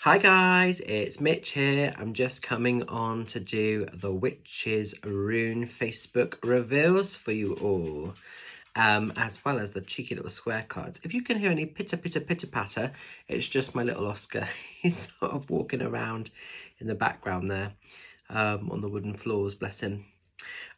Hi guys, it's Mitch here. I'm just coming on to do the Witch's Rune Facebook reveals for you all, as well as the cheeky little square cards. If you can hear any pitter pitter pitter patter, it's just my little Oscar. He's sort of walking around in the background there, on the wooden floors, bless him.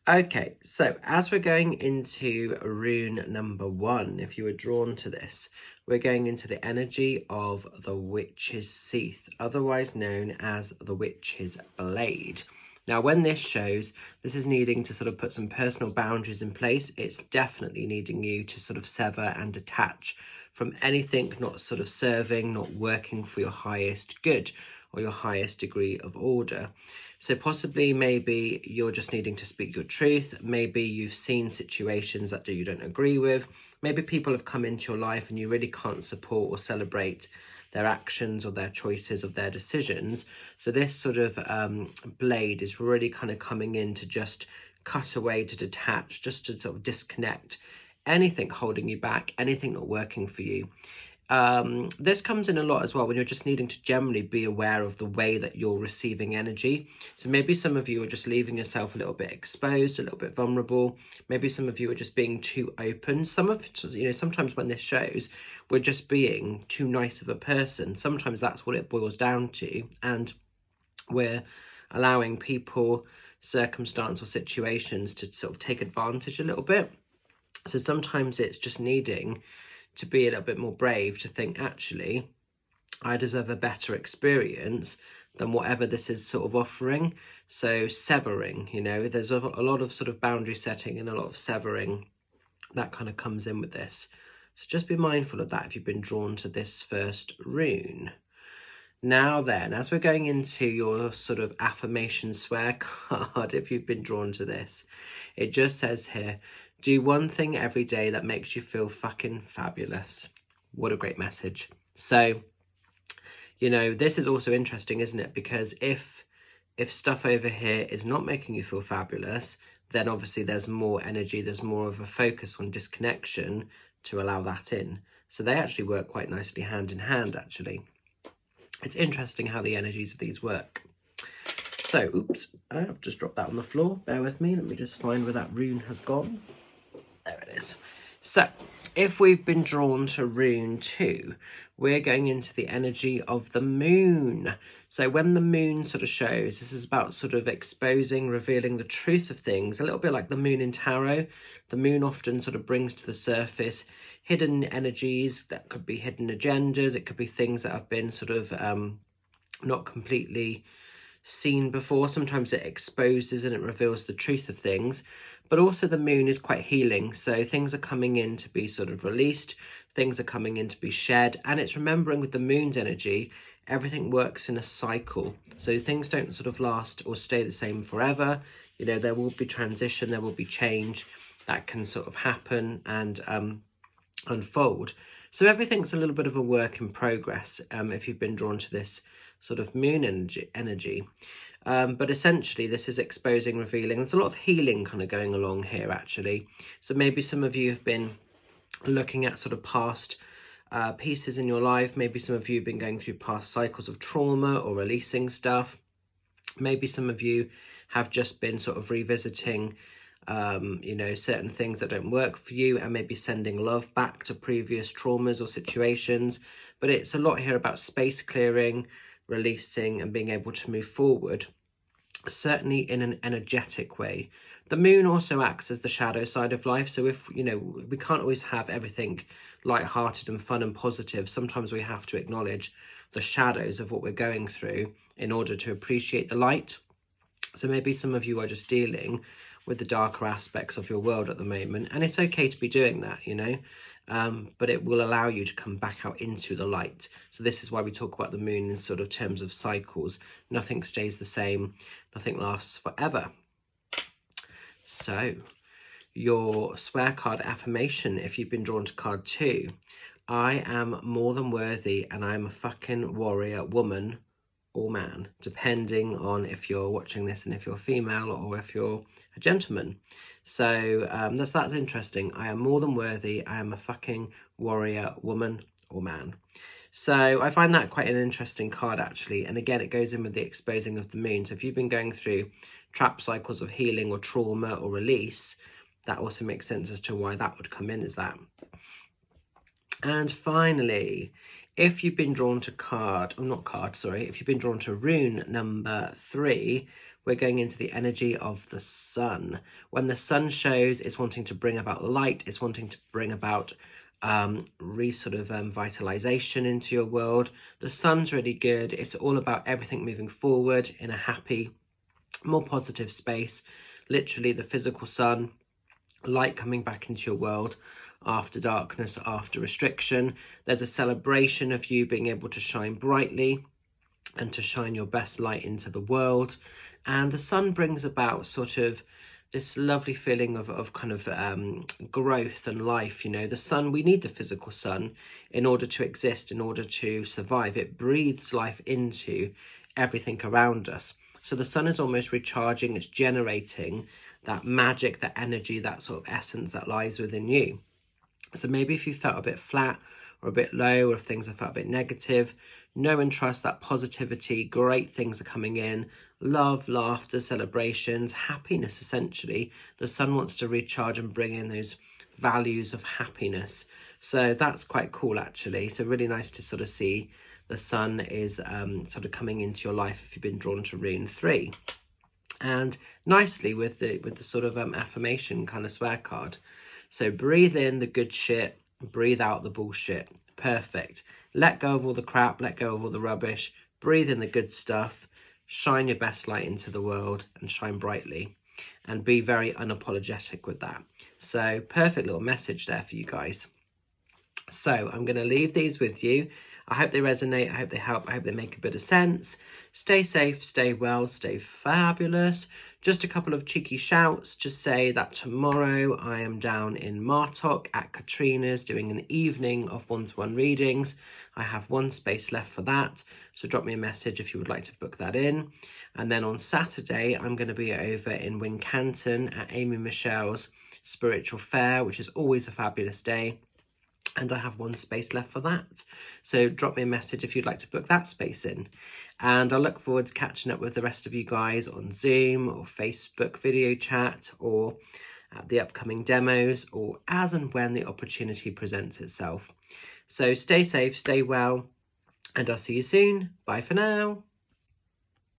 Okay, so as we're going into rune number 1, if you were drawn to this, we're going into the energy of the Witch's Seath, otherwise known as the Witch's Blade. Now, when this shows, this is needing to sort of put some personal boundaries in place. It's definitely needing you to sort of sever and detach from anything not sort of serving, not working for your highest good or your highest degree of order. So possibly maybe you're just needing to speak your truth. Maybe you've seen situations that you don't agree with. Maybe people have come into your life and you really can't support or celebrate their actions or their choices of their decisions. So this sort of blade is really kind of coming in to just cut away, to detach, just to sort of disconnect anything holding you back, anything not working for you. This comes in a lot as well when you're just needing to generally be aware of the way that you're receiving energy. So maybe some of you are just leaving yourself a little bit exposed, a little bit vulnerable. Maybe some of you are just being too open. Some of it, sometimes when this shows, we're just being too nice of a person. Sometimes that's what it boils down to. And we're allowing people, circumstance or situations to sort of take advantage a little bit. So sometimes it's just needing to be a little bit more brave, to think, actually, I deserve a better experience than whatever this is sort of offering. So severing, there's a lot of sort of boundary setting and a lot of severing that kind of comes in with this. So just be mindful of that if you've been drawn to this first rune. Now then, as we're going into your sort of affirmation swear card, if you've been drawn to this, it just says here, do one thing every day that makes you feel fucking fabulous. What a great message. So, this is also interesting, isn't it? Because if stuff over here is not making you feel fabulous, then obviously there's more energy, there's more of a focus on disconnection to allow that in. So they actually work quite nicely hand in hand, actually. It's interesting how the energies of these work. So, oops, I've just dropped that on the floor. Bear with me. Let me just find where that rune has gone. There it is. So, if we've been drawn to rune 2, we're going into the energy of the moon. So when the moon sort of shows, this is about sort of exposing, revealing the truth of things, a little bit like the moon in tarot. The moon often sort of brings to the surface hidden energies, that could be hidden agendas, it could be things that have been sort of not completely seen before. Sometimes it exposes and it reveals the truth of things. But also the moon is quite healing, so things are coming in to be sort of released, things are coming in to be shed, and it's remembering with the moon's energy, everything works in a cycle, so things don't sort of last or stay the same forever. There will be transition, there will be change that can sort of happen and unfold. So everything's a little bit of a work in progress if you've been drawn to this sort of moon energy. But essentially this is exposing, revealing. There's a lot of healing kind of going along here, actually. So maybe some of you have been looking at sort of past pieces in your life. Maybe some of you have been going through past cycles of trauma or releasing stuff. Maybe some of you have just been sort of revisiting certain things that don't work for you, and maybe sending love back to previous traumas or situations. But it's a lot here about space clearing, releasing, and being able to move forward, certainly in an energetic way. The moon also acts as the shadow side of life. So if, we can't always have everything light-hearted and fun and positive. Sometimes we have to acknowledge the shadows of what we're going through in order to appreciate the light. So maybe some of you are just dealing with the darker aspects of your world at the moment, and it's okay to be doing that, but it will allow you to come back out into the light. So this is why we talk about the moon in sort of terms of cycles. Nothing stays the same, nothing lasts forever. So your swear card affirmation, if you've been drawn to card 2, I am more than worthy and I'm a fucking warrior woman or man, depending on if you're watching this and if you're female or if you're a gentleman. So that's interesting. I am more than worthy. I am a fucking warrior woman or man. So I find that quite an interesting card actually. And again, it goes in with the exposing of the moon. So if you've been going through trap cycles of healing or trauma or release, that also makes sense as to why that would come in as that. And finally, if you've been drawn to if you've been drawn to rune number 3, we're going into the energy of the sun. When the sun shows, it's wanting to bring about light, it's wanting to bring about vitalization into your world. The sun's really good. It's all about everything moving forward in a happy, more positive space. Literally the physical sun, light coming back into your world after darkness, after restriction. There's a celebration of you being able to shine brightly and to shine your best light into the world. And the sun brings about sort of this lovely feeling of kind of growth and life. You know, the sun, we need the physical sun in order to exist, in order to survive. It breathes life into everything around us. So the sun is almost recharging, it's generating that magic, that energy, that sort of essence that lies within you. So maybe if you felt a bit flat or a bit low, or if things have felt a bit negative, know and trust that positivity, great things are coming in, love, laughter, celebrations, happiness essentially. The sun wants to recharge and bring in those values of happiness. So that's quite cool actually. So really nice to sort of see the sun is sort of coming into your life if you've been drawn to rune 3. And nicely with the sort of affirmation kind of swear card. So breathe in the good shit, breathe out the bullshit. Perfect. Let go of all the crap, let go of all the rubbish, breathe in the good stuff, shine your best light into the world and shine brightly, and be very unapologetic with that. So perfect little message there for you guys. So I'm going to leave these with you. I hope they resonate. I hope they help. I hope they make a bit of sense. Stay safe, stay well, stay fabulous. Just a couple of cheeky shouts. Just say that tomorrow I am down in Martok at Katrina's doing an evening of one-to-one readings. I have one space left for that. So drop me a message if you would like to book that in. And then on Saturday, I'm going to be over in Wincanton at Amy Michelle's Spiritual Fair, which is always a fabulous day. And I have one space left for that. So drop me a message if you'd like to book that space in. And I look forward to catching up with the rest of you guys on Zoom or Facebook video chat or at the upcoming demos or as and when the opportunity presents itself. So stay safe, stay well, and I'll see you soon. Bye for now.